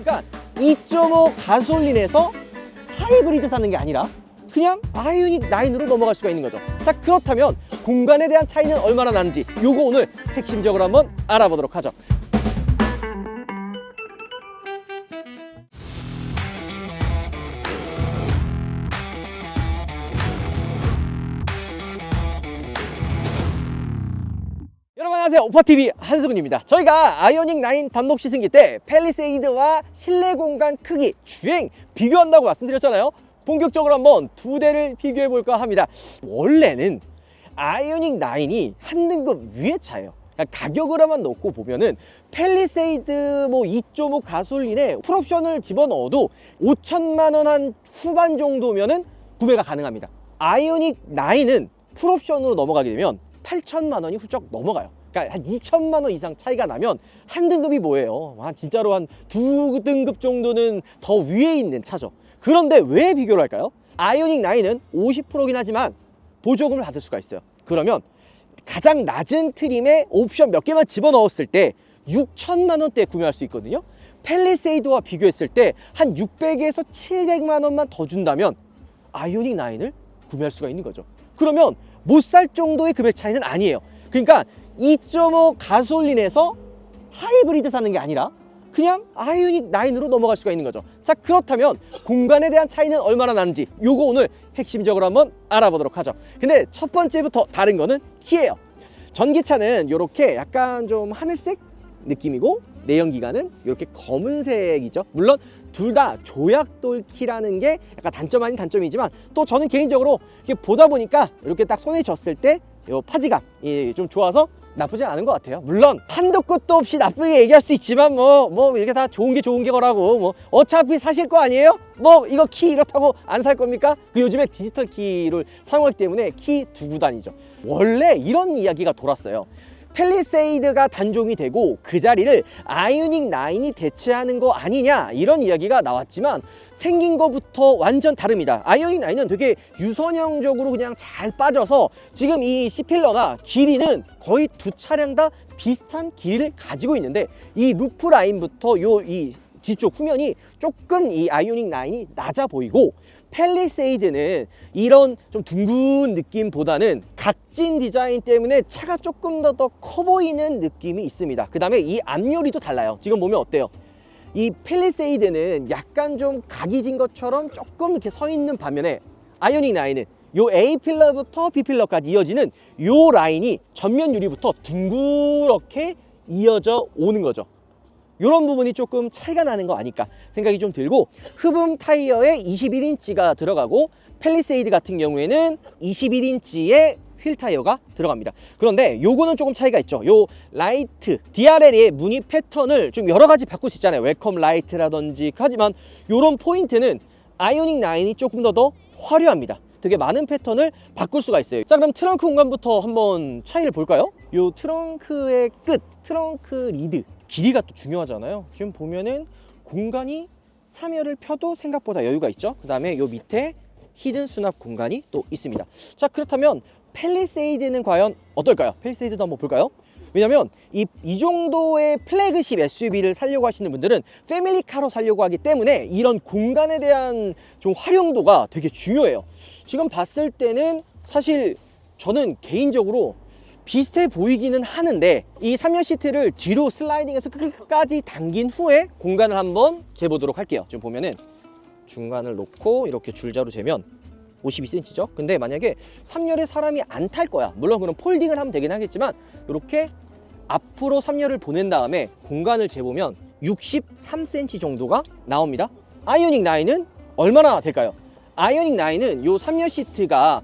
그러니까 2.5 가솔린에서 하이브리드 사는 게 아니라 그냥 아이오닉 9으로 넘어갈 수가 있는 거죠. 자, 그렇다면 공간에 대한 차이는 얼마나 나는지 요거 오늘 핵심적으로 한번 알아보도록 하죠. 여러분 안녕하세요, 오빠TV 한승훈입니다. 저희가 아이오닉 9 단독 시승기 때 팰리세이드와 실내 공간 크기, 주행 비교한다고 말씀드렸잖아요. 본격적으로 한번 두 대를 비교해 볼까 합니다. 원래는 아이오닉 9이 한 등급 위의 차예요. 그러니까 가격으로만 놓고 보면은 팰리세이드 2.5 가솔린에 풀옵션을 집어넣어도 5천만 원 한 후반 정도면은 구매가 가능합니다. 아이오닉 9은 풀옵션으로 넘어가게 되면 8천만 원이 훌쩍 넘어가요. 그러니까 한 2천만 원 이상 차이가 나면 한 등급이 뭐예요? 진짜로 한 두 등급 정도는 더 위에 있는 차죠. 그런데 왜 비교를 할까요? 아이오닉 9은 50%긴 하지만 보조금을 받을 수가 있어요. 그러면 가장 낮은 트림에 옵션 몇 개만 집어넣었을 때 6천만 원대에 구매할 수 있거든요. 팰리세이드와 비교했을 때 한 600에서 700만 원만 더 준다면 아이오닉 9을 구매할 수가 있는 거죠. 그러면 못 살 정도의 금액 차이는 아니에요. 그러니까 2.5 가솔린에서 하이브리드 사는 게 아니라 그냥 아이오닉 9으로 넘어갈 수가 있는 거죠. 자, 그렇다면 공간에 대한 차이는 얼마나 나는지 요거 오늘 핵심적으로 한번 알아보도록 하죠. 근데 첫 번째부터 다른 거는 키예요. 전기차는 이렇게 약간 좀 하늘색 느낌이고 내연기관은 이렇게 검은색이죠. 물론 둘 다 조약돌 키라는 게 약간 단점 아닌 단점이지만 또 저는 개인적으로 이렇게 보다 보니까 이렇게 딱 손에 졌을 때 이 파지감이 좀 좋아서 나쁘지 않은 것 같아요. 물론 한도 끝도 없이 나쁘게 얘기할 수 있지만 뭐 이렇게 다 좋은 게 거라고 어차피 사실 거 아니에요? 이거 키 이렇다고 안 살 겁니까? 요즘에 디지털 키를 사용하기 때문에 키 두고 다니죠. 원래 이런 이야기가 돌았어요. 팰리세이드가 단종이 되고 그 자리를 아이오닉 9이 대체하는 거 아니냐 이런 이야기가 나왔지만 생긴 거부터 완전 다릅니다. 아이오닉 9은 되게 유선형적으로 그냥 잘 빠져서 지금 이 C필러가 길이는 거의 두 차량 다 비슷한 길이를 가지고 있는데 이 루프 라인부터 이 뒤쪽 후면이 조금 이 아이오닉 9이 낮아 보이고 팰리세이드는 이런 좀 둥근 느낌보다는 각진 디자인 때문에 차가 조금 더 커 보이는 느낌이 있습니다. 그 다음에 이 앞유리도 달라요. 지금 보면 어때요? 이 팰리세이드는 약간 좀 각이 진 것처럼 조금 이렇게 서 있는 반면에 아이오닉 9은 요 A필러부터 B필러까지 이어지는 요 라인이 전면 유리부터 둥그렇게 이어져 오는 거죠. 이런 부분이 조금 차이가 나는 거 아닐까 생각이 좀 들고, 흡음 타이어에 21인치가 들어가고 팰리세이드 같은 경우에는 21인치의 휠 타이어가 들어갑니다. 그런데 요거는 조금 차이가 있죠. 요 라이트 DRL의 무늬 패턴을 좀 여러 가지 바꿀 수 있잖아요. 웰컴 라이트라든지. 하지만 요런 포인트는 아이오닉 9이 조금 더 화려합니다. 되게 많은 패턴을 바꿀 수가 있어요. 자, 그럼 트렁크 공간부터 한번 차이를 볼까요? 요 트렁크의 끝, 트렁크 리드 길이가 또 중요하잖아요. 지금 보면은 공간이 3열을 펴도 생각보다 여유가 있죠. 그 다음에 요 밑에 히든 수납 공간이 또 있습니다. 자, 그렇다면 팰리세이드는 과연 어떨까요? 팰리세이드도 한번 볼까요? 왜냐면 이 정도의 플래그십 SUV를 사려고 하시는 분들은 패밀리카로 사려고 하기 때문에 이런 공간에 대한 좀 활용도가 되게 중요해요. 지금 봤을 때는 사실 저는 개인적으로 비슷해 보이기는 하는데 이 3열 시트를 뒤로 슬라이딩해서 끝까지 당긴 후에 공간을 한번 재보도록 할게요. 지금 보면은 중간을 놓고 이렇게 줄자로 재면 52cm죠. 근데 만약에 3열에 사람이 안 탈 거야. 물론 그럼 폴딩을 하면 되긴 하겠지만 이렇게 앞으로 3열을 보낸 다음에 공간을 재보면 63cm 정도가 나옵니다. 아이오닉 9은 얼마나 될까요? 아이오닉 9은 요 3열 시트가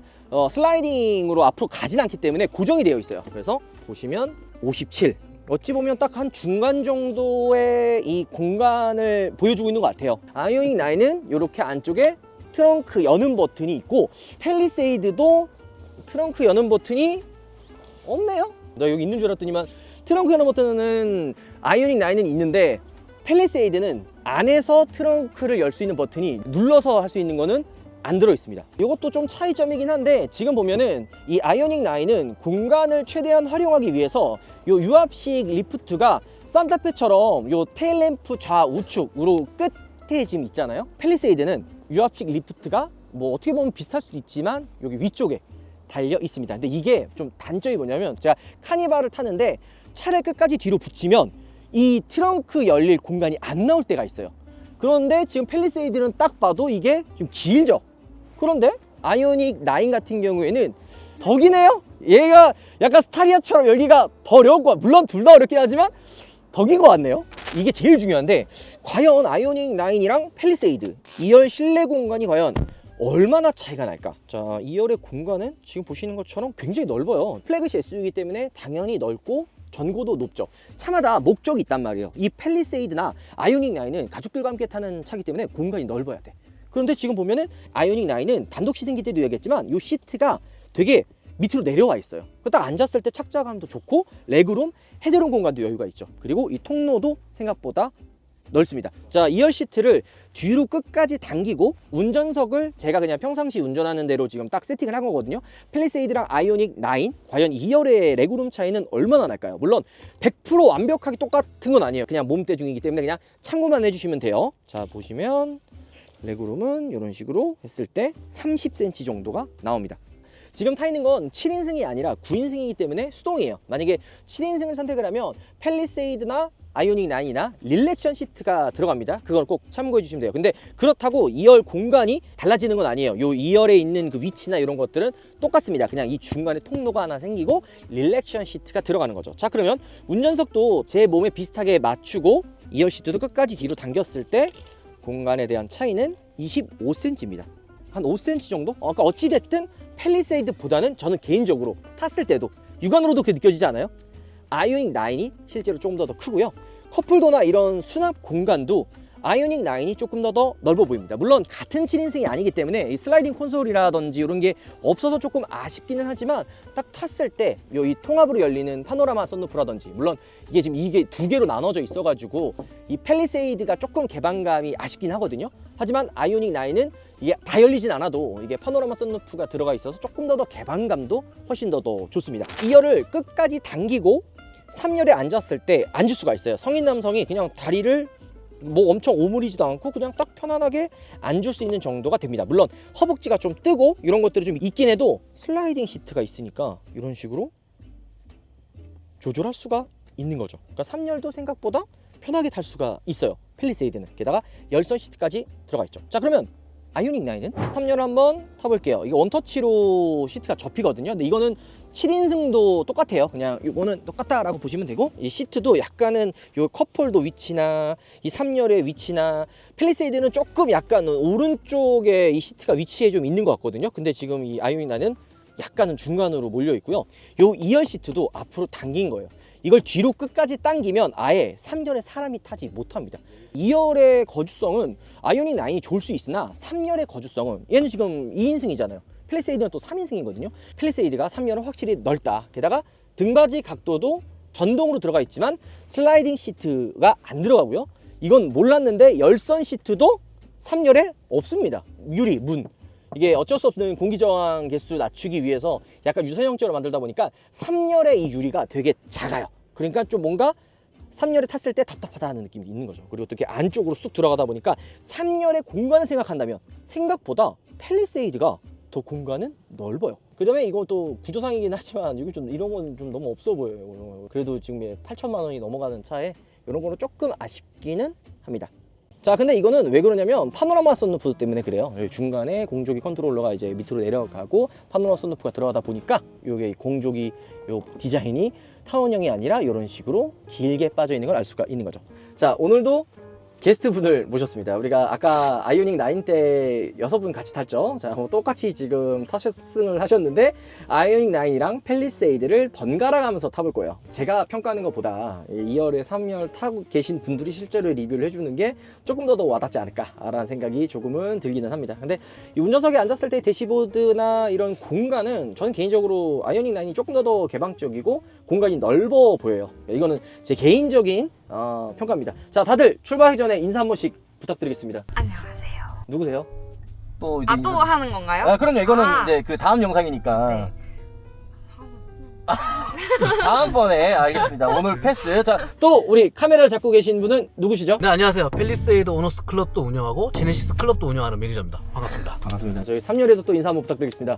슬라이딩으로 앞으로 가진 않기 때문에 고정이 되어 있어요. 그래서 보시면 57, 어찌 보면 딱 한 중간 정도의 이 공간을 보여주고 있는 것 같아요. 아이오닉 9은 이렇게 안쪽에 트렁크 여는 버튼이 있고 팰리세이드도 트렁크 여는 버튼이 없네요. 나 여기 있는 줄 알았더니만 트렁크 여는 버튼은 아이오닉 9은 있는데 팰리세이드는 안에서 트렁크를 열 수 있는 버튼이 눌러서 할 수 있는 거는 안 들어 있습니다. 이것도 좀 차이점이긴 한데 지금 보면은 이 아이오닉 9은 공간을 최대한 활용하기 위해서 요 유압식 리프트가 산타페처럼 요 테일램프 좌우측으로 끝에 지금 있잖아요. 팰리세이드는 유압식 리프트가 뭐 어떻게 보면 비슷할 수도 있지만 여기 위쪽에 달려 있습니다. 근데 이게 좀 단점이 뭐냐면 제가 카니발을 타는데 차를 끝까지 뒤로 붙이면 이 트렁크 열릴 공간이 안 나올 때가 있어요. 그런데 지금 팰리세이드는 딱 봐도 이게 좀 길죠. 그런데 아이오닉 9 같은 경우에는 더 기네요. 얘가 약간 스타리아처럼 열기가 더 어려울 것 같아요. 물론 둘 다 어렵긴 하지만 더 긴 것 같네요. 이게 제일 중요한데 과연 아이오닉 9이랑 팰리세이드 2열 실내 공간이 과연 얼마나 차이가 날까? 자, 2열의 공간은 지금 보시는 것처럼 굉장히 넓어요. 플래그십 SUV이기 때문에 당연히 넓고 전고도 높죠. 차마다 목적이 있단 말이에요. 이 팰리세이드나 아이오닉 9은 가족들과 함께 타는 차기 때문에 공간이 넓어야 돼. 그런데 지금 보면은 아이오닉 9은 단독 시승기 때도 얘기했지만 이 시트가 되게 밑으로 내려와 있어요. 딱 앉았을 때 착자감도 좋고 레그룸, 헤드룸 공간도 여유가 있죠. 그리고 이 통로도 생각보다 넓습니다. 자, 2열 시트를 뒤로 끝까지 당기고 운전석을 제가 그냥 평상시 운전하는 대로 지금 딱 세팅을 한 거거든요. 팰리세이드랑 아이오닉 9 과연 2열의 레그룸 차이는 얼마나 날까요? 물론 100% 완벽하게 똑같은 건 아니에요. 그냥 몸대중이기 때문에 그냥 참고만 해주시면 돼요. 자, 보시면 레그룸은 이런 식으로 했을 때 30cm 정도가 나옵니다. 지금 타 있는 건 7인승이 아니라 9인승이기 때문에 수동이에요. 만약에 7인승을 선택을 하면 팰리세이드나 아이오닉 9이나 릴렉션 시트가 들어갑니다. 그건 꼭 참고해 주시면 돼요. 근데 그렇다고 2열 공간이 달라지는 건 아니에요. 요 2열에 있는 그 위치나 이런 것들은 똑같습니다. 그냥 이 중간에 통로가 하나 생기고 릴렉션 시트가 들어가는 거죠. 자, 그러면 운전석도 제 몸에 비슷하게 맞추고 2열 시트도 끝까지 뒤로 당겼을 때 공간에 대한 차이는 25cm입니다. 한 5cm 정도? 그러니까 어찌됐든 팰리세이드보다는 저는 개인적으로 탔을 때도 육안으로도 그렇게 느껴지지 않아요? 아이오닉 9이 실제로 좀 더 크고요. 컵홀더나 이런 수납 공간도 아이오닉 9이 조금 더 넓어 보입니다. 물론 같은 7인승이 아니기 때문에 이 슬라이딩 콘솔이라든지 이런 게 없어서 조금 아쉽기는 하지만 딱 탔을 때 이 통합으로 열리는 파노라마 썬루프라든지 물론 이게 지금 이게 두 개로 나눠져 있어가지고 이 팰리세이드가 조금 개방감이 아쉽긴 하거든요. 하지만 아이오닉 9은 이게 다 열리진 않아도 이게 파노라마 썬루프가 들어가 있어서 조금 더 개방감도 훨씬 더 좋습니다. 2열을 끝까지 당기고 3열에 앉았을 때 앉을 수가 있어요. 성인 남성이 그냥 다리를 뭐 엄청 오므리지도 않고 그냥 딱 편안하게 앉을 수 있는 정도가 됩니다. 물론 허벅지가 좀 뜨고 이런 것들이 좀 있긴 해도 슬라이딩 시트가 있으니까 이런 식으로 조절할 수가 있는 거죠. 그러니까 3열도 생각보다 편하게 탈 수가 있어요. 팰리세이드는 게다가 열선 시트까지 들어가 있죠. 자, 그러면 아이오닉 9은 3열 한번 타볼게요. 이게 원터치로 시트가 접히거든요. 근데 이거는 7인승도 똑같아요. 그냥 이거는 똑같다라고 보시면 되고 이 시트도 약간은 요 컵홀더 위치나 이 3열의 위치나 팰리세이드는 조금 약간 오른쪽에 이 시트가 위치에 좀 있는 것 같거든요. 근데 지금 이 아이오닉 9은 약간은 중간으로 몰려 있고요. 요 2열 시트도 앞으로 당긴 거예요. 이걸 뒤로 끝까지 당기면 아예 3열에 사람이 타지 못합니다. 2열의 거주성은 아이오닉 9이 좋을 수 있으나 3열의 거주성은 얘는 지금 2인승이잖아요. 팰리세이드는 또 3인승이거든요. 팰리세이드가 3열은 확실히 넓다. 게다가 등받이 각도도 전동으로 들어가 있지만 슬라이딩 시트가 안 들어가고요. 이건 몰랐는데 열선 시트도 3열에 없습니다. 유리, 문. 이게 어쩔 수 없는 공기 저항 개수 낮추기 위해서 약간 유선형제로 만들다 보니까 3열의 이 유리가 되게 작아요. 그러니까 좀 뭔가 3열에 tas을 때 답답하다는 느낌이 있는 거죠. 그리고 또 이렇게 안쪽으로 쑥 들어가다 보니까 3열의 공간을 생각한다면 생각보다 팰리세이드가 더 공간은 넓어요. 그 다음에 이건 또 구조상이긴 하지만 이거 좀 이런 건 좀 너무 없어 보여요. 그래도 지금 8천만 원이 넘어가는 차에 이런 거는 조금 아쉽기는 합니다. 자, 근데 이거는 왜 그러냐면 파노라마 썬루프 때문에 그래요. 중간에 공조기 컨트롤러가 이제 밑으로 내려가고 파노라마 썬루프가 들어가다 보니까 요게 공조기 요 디자인이 타원형이 아니라 이런 식으로 길게 빠져 있는 걸 알 수가 있는 거죠. 자, 오늘도 게스트분을 모셨습니다. 우리가 아까 아이오닉 9 때 6분 같이 탔죠. 자, 똑같이 지금 타셨승을 하셨는데 아이오닉 9이랑 팰리세이드를 번갈아 가면서 타볼 거예요. 제가 평가하는 것보다 2열에 3열 타고 계신 분들이 실제로 리뷰를 해주는 게 조금 더 와닿지 않을까라는 생각이 조금은 들기는 합니다. 근데 이 운전석에 앉았을 때 대시보드나 이런 공간은 저는 개인적으로 아이오닉 9이 조금 더 개방적이고 공간이 넓어 보여요. 이거는 제 개인적인 평가입니다. 자, 다들 출발하기 전에 인사 한 번씩 부탁드리겠습니다. 안녕하세요. 누구세요? 또 이제 또 하는 건가요? 그럼요. 이거는 이제 그 다음 영상이니까. 네. 다음번에 알겠습니다. 오늘 패스. 자, 또 우리 카메라를 잡고 계신 분은 누구시죠? 네, 안녕하세요. 펠리세이드 오너스 클럽도 운영하고 제네시스 클럽도 운영하는 매니저입니다. 반갑습니다. 반갑습니다. 저희 3열에도 또 인사 한번 부탁드리겠습니다.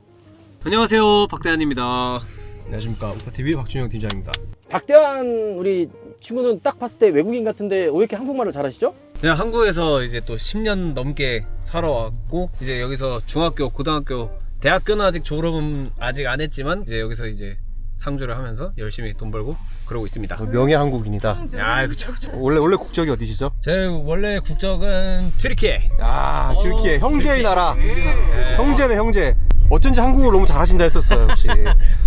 안녕하세요, 박대한입니다. 안녕하십니까, 우파TV 박준영 팀장입니다. 박대환 우리 친구는 딱 봤을 때 외국인 같은데 왜 이렇게 한국말을 잘하시죠? 그냥 한국에서 이제 또 10년 넘게 살아왔고 이제 여기서 중학교, 고등학교, 대학교는 아직 졸업은 아직 안 했지만 이제 여기서 이제 상주를 하면서 열심히 돈 벌고 그러고 있습니다. 명예 한국인이다. 야, 그쵸. 원래 국적이 어디시죠? 제 원래 국적은 튀르키예. 아, 튀르키예 형제의 나라. 네. 형제네 형제. 어쩐지 한국어를 너무 잘하신다 했었어요, 혹시.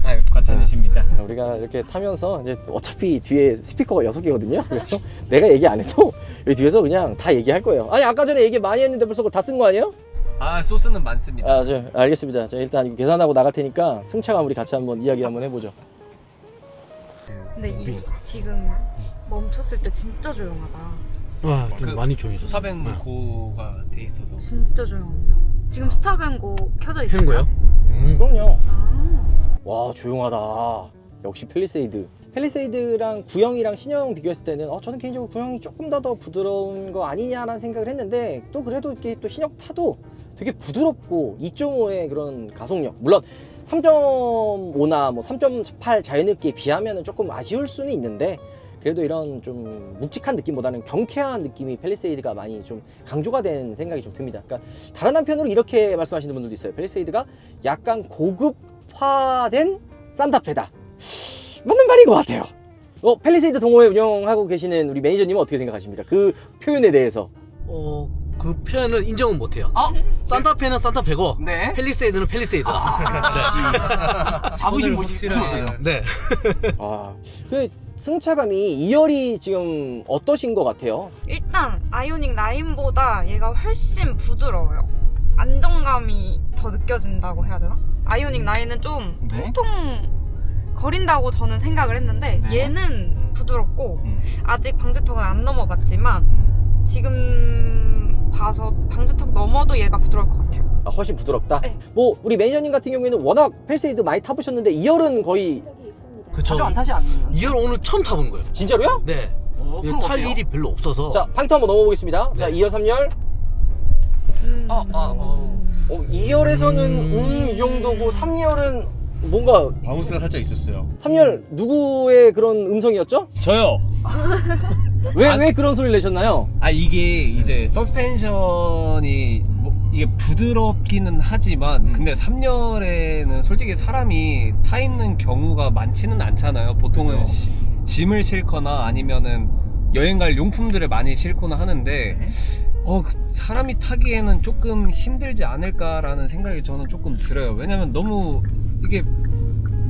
아유, 과찬이십니다. 우리가 이렇게 타면서 이제 어차피 뒤에 스피커가 6개거든요. 그래서 내가 얘기 안 해도 여기 뒤에서 그냥 다 얘기할 거예요. 아니 아까 전에 얘기 많이 했는데 벌써 그거 다 쓴 거 아니에요? 아, 소스는 많습니다. 아, 알겠습니다. 자, 일단 이거 계산하고 나갈 테니까 승차감 우리 같이 한번 이야기 한번 해보죠. 근데 지금 멈췄을 때 진짜 조용하다. 와, 좀 그 많이 조용했어요. 스타뱅고가 돼 있어서. 진짜 조용한데요? 지금 스타뱅고 켜져 있어요? 편 거요? 그럼요. 아, 와, 조용하다. 역시 펠리세이드. 펠리세이드랑 구형이랑 신형 비교했을 때는 저는 개인적으로 구형이 조금 더 부드러운 거 아니냐라는 생각을 했는데 또 그래도 이렇게 또 신형 타도 되게 부드럽고 2.5의 그런 가속력, 물론 3.5나 뭐 3.8 자연흡기에 비하면 조금 아쉬울 수는 있는데 그래도 이런 좀 묵직한 느낌보다는 경쾌한 느낌이 펠리세이드가 많이 좀 강조가 된 생각이 좀 듭니다. 그러니까 다른 한편으로 이렇게 말씀하시는 분들도 있어요. 펠리세이드가 약간 고급화된 산타페다. 맞는 말인 것 같아요. 펠리세이드 동호회 운영하고 계시는 우리 매니저님은 어떻게 생각하십니까? 그 표현에 대해서. 그 표현은 인정은 못해요. 산타페는 산타페고 네. 펠리세이드는 펠리세이드다. 자부심 확실하게. 네. 그 승차감이 2열이 지금 어떠신 것 같아요? 일단 아이오닉 9보다 얘가 훨씬 부드러워요. 안정감이 더 느껴진다고 해야 되나? 아이오닉 9은 좀 네. 통통 거린다고 저는 생각을 했는데 네. 얘는 부드럽고 아직 방지턱은 안 넘어봤지만 지금 봐서 방지턱 넘어도 얘가 부드러울 것 같아요. 훨씬 부드럽다? 네. 뭐 우리 매니저님 같은 경우에는 워낙 펠리세이드 많이 타보셨는데 2열은 거의 그쵸. 타지 않는 2열 오늘 처음 타본 거예요. 진짜로요? 네. 이거 탈 일이 별로 없어서. 자, 파이터 한번 넘어보겠습니다. 자, 2열, 3열. 2열에서는 이 정도고 3열은 뭔가 바운스가 살짝 있었어요. 3열 누구의 그런 음성이었죠? 저요. 왜 그런 소리를 내셨나요? 아, 이게 이제 서스펜션이 이게 부드럽기는 하지만 근데 3열에는 솔직히 사람이 타 있는 경우가 많지는 않잖아요. 보통은 짐을 싣거나 아니면은 여행 갈 용품들을 많이 싣거나 하는데 사람이 타기에는 조금 힘들지 않을까라는 생각이 저는 조금 들어요. 왜냐면 너무 이게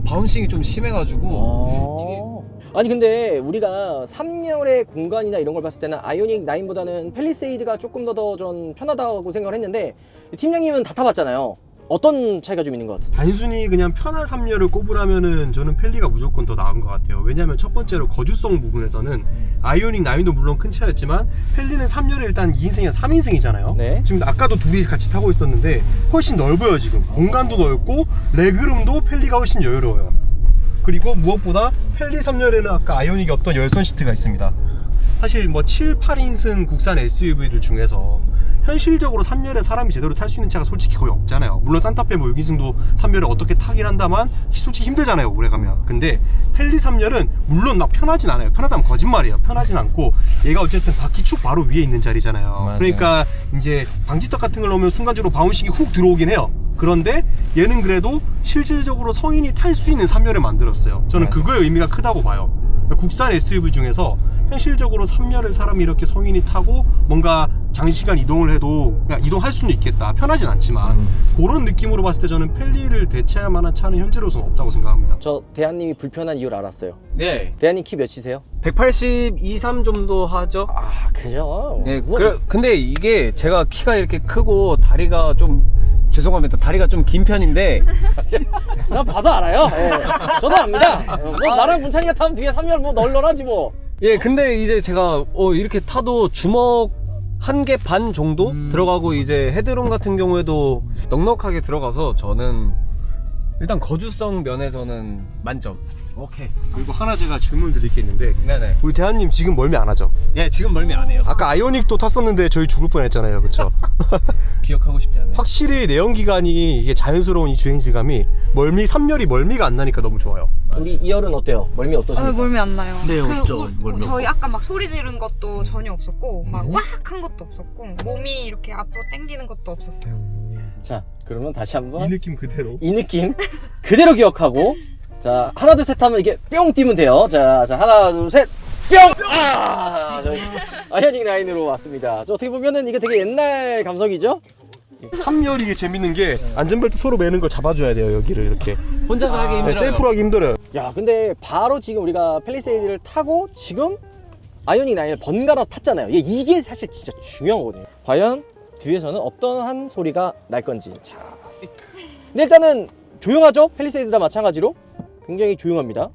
바운싱이 좀 심해가지고 아니 근데 우리가 3열의 공간이나 이런 걸 봤을 때는 아이오닉 9보다는 펠리세이드가 조금 더 전 편하다고 생각을 했는데 팀장님은 다 타봤잖아요. 어떤 차이가 좀 있는 것 같아요? 단순히 그냥 편한 3열을 꼽으라면은 저는 펠리가 무조건 더 나은 것 같아요. 왜냐면 첫 번째로 거주성 부분에서는 아이오닉 9도 물론 큰 차였지만 펠리는 3열에 일단 2인승이나 3인승이잖아요. 네. 지금 아까도 둘이 같이 타고 있었는데 훨씬 넓어요. 지금 공간도 넓고 레그룸도 펠리가 훨씬 여유로워요. 그리고 무엇보다 펠리 3열에는 아까 아이오닉이 없던 열선 시트가 있습니다. 사실 뭐 7, 8인승 국산 SUV들 중에서 현실적으로 3열에 사람이 제대로 탈 수 있는 차가 솔직히 거의 없잖아요. 물론 산타페 뭐 6인승도 3열에 어떻게 타긴 한다만 솔직히 힘들잖아요, 오래 가면. 근데 펠리 3열은 물론 막 편하진 않아요. 편하다면 거짓말이에요. 편하진 않고 얘가 어쨌든 바퀴 축 바로 위에 있는 자리잖아요. 맞아요. 그러니까 이제 방지턱 같은 걸 넣으면 순간적으로 바운싱이 훅 들어오긴 해요. 그런데 얘는 그래도 실질적으로 성인이 탈 수 있는 3열을 만들었어요. 저는 그거의 의미가 크다고 봐요. 국산 SUV 중에서 현실적으로 3열을 사람이 이렇게 성인이 타고 뭔가 장시간 이동을 해도 그냥 이동할 수는 있겠다. 편하진 않지만 그런 느낌으로 봤을 때 저는 펠리를 대체할 만한 차는 현재로서는 없다고 생각합니다. 저 대한님이 불편한 이유를 알았어요. 네, 대한님 키 몇이세요? 182, 3 정도 하죠. 아, 그죠? 네, 뭐, 근데 이게 제가 키가 이렇게 크고 다리가 좀 죄송합니다. 다리가 좀 긴 편인데 나 봐도 알아요. 예. 저도 압니다. 뭐 나랑 문찬이가 타면 뒤에 3열 뭐 널널하지 뭐. 예, 근데 이제 제가 이렇게 타도 주먹 1개 반 정도 들어가고 이제 헤드룸 같은 경우에도 넉넉하게 들어가서 저는 일단 거주성 면에서는 만점. 오케이. 그리고 하나 제가 질문 드릴 게 있는데 네네. 우리 대한님 지금 멀미 안 하죠? 예, 지금 멀미 안 해요. 아까 아이오닉도 탔었는데 저희 죽을 뻔했잖아요, 그렇죠? 기억하고 싶지 않아요. 확실히 내연기관이 이게 자연스러운 이 주행 질감이 멀미 3열이 멀미가 안 나니까 너무 좋아요. 우리 2열은 어때요? 멀미 어떠십니까? 멀미 안 나요. 네, 그 없죠. 멀미 저희 없고. 아까 막 소리 지른 것도 전혀 없었고 막 와악한 것도 없었고 몸이 이렇게 앞으로 당기는 것도 없었어요. 자, 그러면 다시 이 한번 느낌 그대로. 이 느낌 그대로 기억하고 자, 하나 둘 셋 하면 이게 뿅 뛰면 돼요. 자, 하나 둘 셋 뿅! 아! 저희 아이오닉 9으로 왔습니다. 저 어떻게 보면은 이게 되게 옛날 감성이죠? 3열이 이게 재밌는 게 안전벨트 서로 매는 걸 잡아줘야 돼요, 여기를 이렇게. 혼자서 하기 네, 힘들어요. 셀프로 하기 힘들어요. 야, 근데 바로 지금 우리가 팰리세이드를 타고 지금 아이오닉 9을 번갈아 탔잖아요. 이게 사실 진짜 중요한 거거든요. 과연 뒤에서는 어떠한 소리가 날 건지. 자, 근데 일단은 조용하죠? 팰리세이드랑 마찬가지로 굉장히 조용합니다.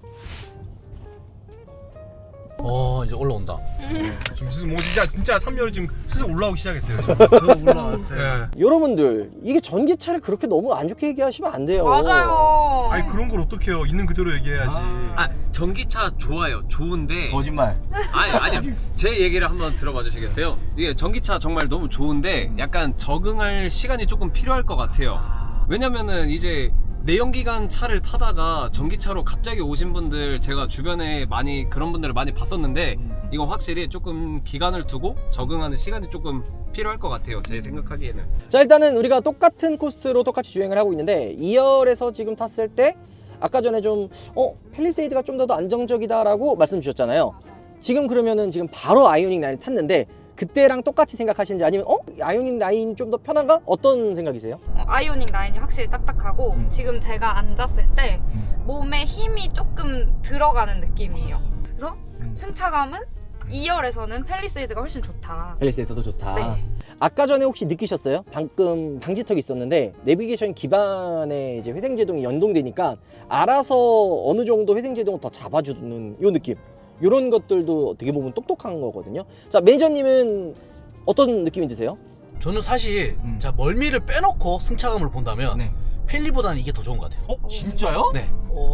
이제 올라온다. 지금 슬슬 뭐 진짜 3열이 지금 슬슬 올라오기 시작했어요. 지금. 저 올라왔어요. 여러분들 이게 전기차를 그렇게 너무 안 좋게 얘기하시면 안 돼요. 맞아요. 아니 그런 걸 어떻게 해요? 있는 그대로 얘기해야지. 전기차 좋아요. 좋은데. 거짓말. 아니요. 제 얘기를 한번 들어봐 주시겠어요? 이게 전기차 정말 너무 좋은데 약간 적응할 시간이 조금 필요할 것 같아요. 왜냐면은 이제 내연기관 차를 타다가 전기차로 갑자기 오신 분들 제가 주변에 많이 그런 분들을 많이 봤었는데 이거 확실히 조금 기간을 두고 적응하는 시간이 조금 필요할 것 같아요. 제 생각하기에는. 자, 일단은 우리가 똑같은 코스로 똑같이 주행을 하고 있는데 2열에서 지금 탔을 때 아까 전에 좀 팰리세이드가 좀 더 안정적이다라고 말씀 주셨잖아요. 지금 그러면은 지금 바로 아이오닉 9 탔는데 그때랑 똑같이 생각하시는지 아니면 아이오닉 9이 좀 더 편한가? 어떤 생각이세요? 아이오닉 9이 확실히 딱딱하고 지금 제가 앉았을 때 몸에 힘이 조금 들어가는 느낌이에요. 그래서 승차감은 2열에서는 팰리세이드가 훨씬 좋다. 팰리세이드도 좋다. 네. 아까 전에 혹시 느끼셨어요? 방금 방지턱이 있었는데 내비게이션 기반에 이제 회생제동이 연동되니까 알아서 어느 정도 회생제동을 더 잡아주는 요 느낌. 이런 것들도 어떻게 보면 똑똑한 거거든요. 자, 매니저님은 어떤 느낌이 드세요? 저는 사실 자 멀미를 빼놓고 승차감을 본다면 펠리보다는 이게 더 좋은 것 같아요. 진짜요? 네.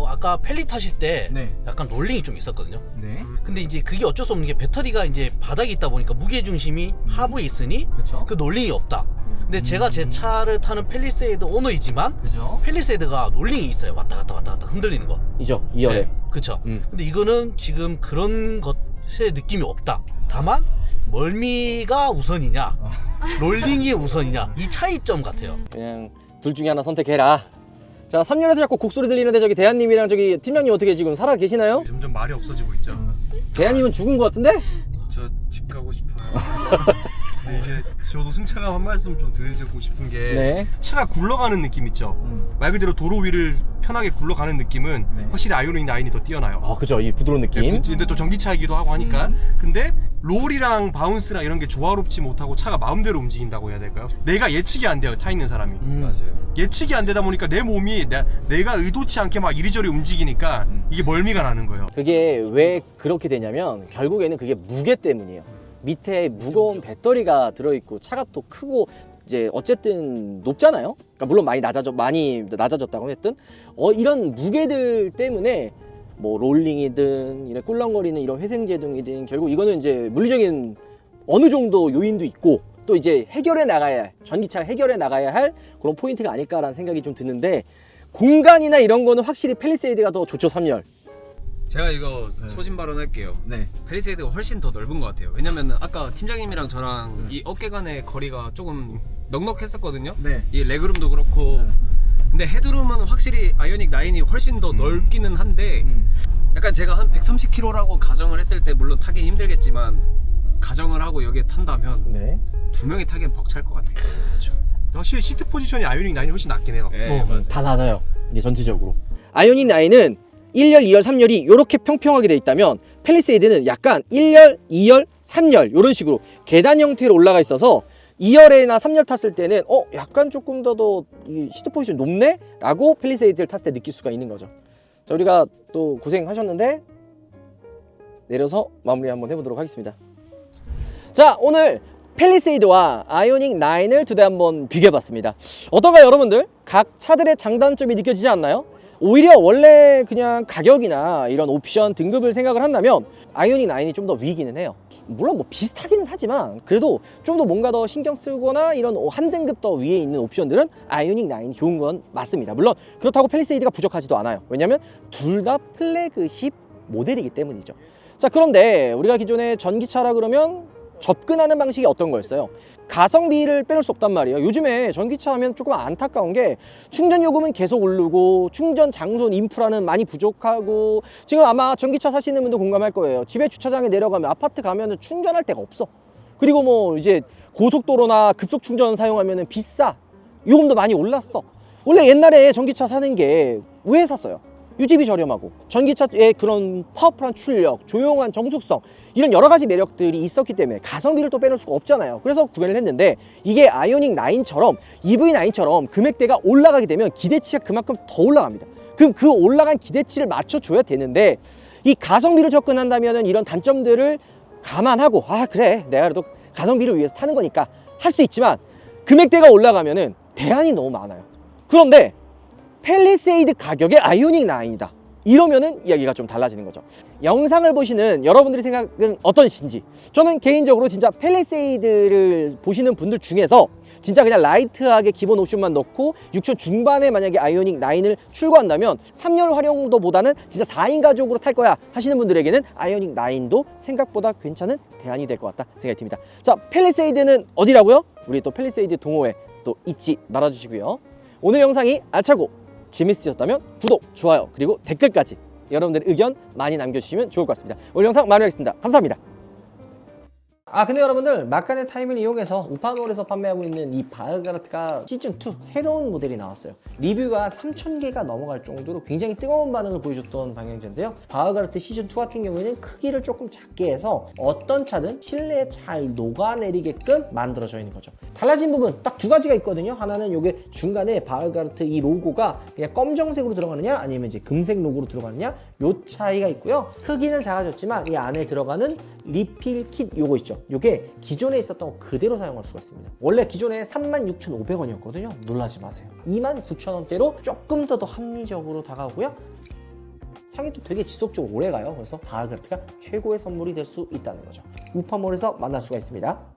아까 펠리 타실 때 네. 약간 롤링이 좀 있었거든요. 네. 근데 이제 그게 어쩔 수 없는 게 배터리가 이제 바닥에 있다 보니까 무게 중심이 하부에 있으니 그렇죠. 그 롤링이 없다. 근데 제가 제 차를 타는 팰리세이드 오너이지만 그죠. 팰리세이드가 롤링이 있어요. 왔다 갔다 흔들리는 거. 이죠. 2열에. 네, 그쵸. 근데 이거는 지금 그런 것의 느낌이 없다. 다만 멀미가 우선이냐 롤링이 우선이냐 이 차이점 같아요. 그냥 둘 중에 하나 선택해라. 자, 3열에서 자꾸 곡소리 들리는데 저기 대한님이랑 저기 팀장님 어떻게 지금 살아 계시나요? 점점 말이 없어지고 있죠. 대한님은 죽은 것 같은데? 저 집 가고 싶어요. 근데 이제 저도 승차감 한 말씀 좀 드리고 싶은 게 네. 차가 굴러가는 느낌 있죠. 말 그대로 도로 위를 편하게 굴러가는 느낌은 확실히 아이오닉 9이 더 뛰어나요. 그죠. 이 부드러운 느낌. 근데 또 전기차이기도 하고 하니까 근데 롤이랑 바운스랑 이런 게 조화롭지 못하고 차가 마음대로 움직인다고 해야 될까요? 내가 예측이 안 돼요, 타 있는 사람이. 맞아요. 예측이 안 되다 보니까 내 몸이 내가 의도치 않게 막 이리저리 움직이니까 이게 멀미가 나는 거예요. 그게 왜 그렇게 되냐면 결국에는 그게 무게 때문이에요. 밑에 무거운 배터리가 들어있고 차가 또 크고 이제 어쨌든 높잖아요. 그러니까 물론 많이 낮아졌다고 했든 이런 무게들 때문에 뭐 롤링이든 이런 꿀렁거리는 이런 회생제동이든 결국 이거는 이제 물리적인 어느 정도 요인도 있고 또 이제 해결해 나가야 할 전기차가 해결해 나가야 할 그런 포인트가 아닐까라는 생각이 좀 드는데 공간이나 이런 거는 확실히 팰리세이드가 더 좋죠. 3열. 제가 이거 소신 발언할게요. 팰리세이드가 훨씬 더 넓은 것 같아요. 왜냐면 아까 팀장님이랑 저랑 이 어깨 간의 거리가 조금 넉넉했었거든요. 이 레그룸도 그렇고. 근데 헤드룸은 확실히 아이오닉 9이 훨씬 더 넓기는 한데 약간 제가 한 130km라고 가정을 했을 때 물론 타기 힘들겠지만 가정을 하고 여기에 탄다면 두 명이 타기엔 벅찰 것 같아요. 그렇죠. 확실히 시트 포지션이 아이오닉 9이 훨씬 낫긴 해요. 다 낮아요. 이게 전체적으로. 아이오닉 9은 1열, 2열, 3열이 이렇게 평평하게 돼 있다면 팰리세이드는 약간 1열, 2열, 3열 이런 식으로 계단 형태로 올라가 있어서 2열이나 3열 탔을 때는 약간 조금 더 시트 포지션 높네? 라고 팰리세이드를 탔을 때 느낄 수가 있는 거죠. 자, 우리가 또 고생하셨는데 내려서 마무리 한번 해보도록 하겠습니다. 자, 오늘 팰리세이드와 아이오닉 9을 두 대 한번 비교해봤습니다. 어떤가요, 여러분들? 각 차들의 장단점이 느껴지지 않나요? 오히려 원래 그냥 가격이나 이런 옵션 등급을 생각을 한다면 아이오닉 9이 좀 더 위기는 해요. 물론 뭐 비슷하기는 하지만 그래도 좀 더 뭔가 더 신경 쓰거나 이런 한 등급 더 위에 있는 옵션들은 아이오닉 9이 좋은 건 맞습니다. 물론 그렇다고 팰리세이드가 부족하지도 않아요. 왜냐면 둘 다 플래그십 모델이기 때문이죠. 자, 그런데 우리가 기존에 전기차라 그러면 접근하는 방식이 어떤 거였어요? 가성비를 빼놓을 수 없단 말이에요. 요즘에 전기차 하면 조금 안타까운 게 충전 요금은 계속 오르고 충전 장소 인프라는 많이 부족하고 지금 아마 전기차 사시는 분도 공감할 거예요. 집에 주차장에 내려가면 아파트 가면은 충전할 데가 없어. 그리고 뭐 이제 고속도로나 급속 충전 사용하면은 비싸. 요금도 많이 올랐어. 원래 옛날에 전기차 사는 게 왜 샀어요? 유지비 저렴하고 전기차의 그런 파워풀한 출력, 조용한 정숙성 이런 여러 가지 매력들이 있었기 때문에 가성비를 또 빼놓을 수가 없잖아요. 그래서 구매를 했는데 이게 아이오닉 9처럼 EV9처럼 금액대가 올라가게 되면 기대치가 그만큼 더 올라갑니다. 그럼 그 올라간 기대치를 맞춰줘야 되는데 이 가성비로 접근한다면 이런 단점들을 감안하고 아 그래 내가 그래도 가성비를 위해서 타는 거니까 할 수 있지만 금액대가 올라가면은 대안이 너무 많아요. 그런데 팰리세이드 가격의 아이오닉 9이다. 이러면은 이야기가 좀 달라지는 거죠. 영상을 보시는 여러분들의 생각은 어떠신지 저는 개인적으로 진짜 팰리세이드를 보시는 분들 중에서 진짜 그냥 라이트하게 기본 옵션만 넣고 6천 중반에 만약에 아이오닉 9을 출고한다면 3열 활용도보다는 진짜 4인 가족으로 탈 거야 하시는 분들에게는 아이오닉 9도 생각보다 괜찮은 대안이 될 것 같다 생각이 듭니다. 자, 팰리세이드는 어디라고요? 우리 또 팰리세이드 동호회 또 잊지 말아주시고요. 오늘 영상이 알차고 재밌으셨다면 구독, 좋아요, 그리고 댓글까지 여러분들의 의견 많이 남겨주시면 좋을 것 같습니다. 오늘 영상 마무리하겠습니다. 감사합니다. 근데 여러분들 막간의 타임을 이용해서 우파몰에서 판매하고 있는 이 바흐가르트가 시즌2 새로운 모델이 나왔어요. 리뷰가 3,000개가 넘어갈 정도로 굉장히 뜨거운 반응을 보여줬던 방향제인데요. 바흐가르트 시즌2 같은 경우에는 크기를 조금 작게 해서 어떤 차든 실내에 잘 녹아내리게끔 만들어져 있는 거죠. 달라진 부분 딱 두 가지가 있거든요. 하나는 요게 중간에 바흐가르트 이 로고가 그냥 검정색으로 들어가느냐 아니면 이제 금색 로고로 들어가느냐 요 차이가 있고요. 크기는 작아졌지만 이 안에 들어가는 리필 킷 요거 있죠. 요게 기존에 있었던 거 그대로 사용할 수가 있습니다. 원래 기존에 36,500원이었거든요. 놀라지 마세요. 29,000원대로 조금 더 합리적으로 다가오고요. 향이 또 되게 지속적으로 오래 가요. 그래서 바흐가르트가 최고의 선물이 될 수 있다는 거죠. 우파몰에서 만날 수가 있습니다.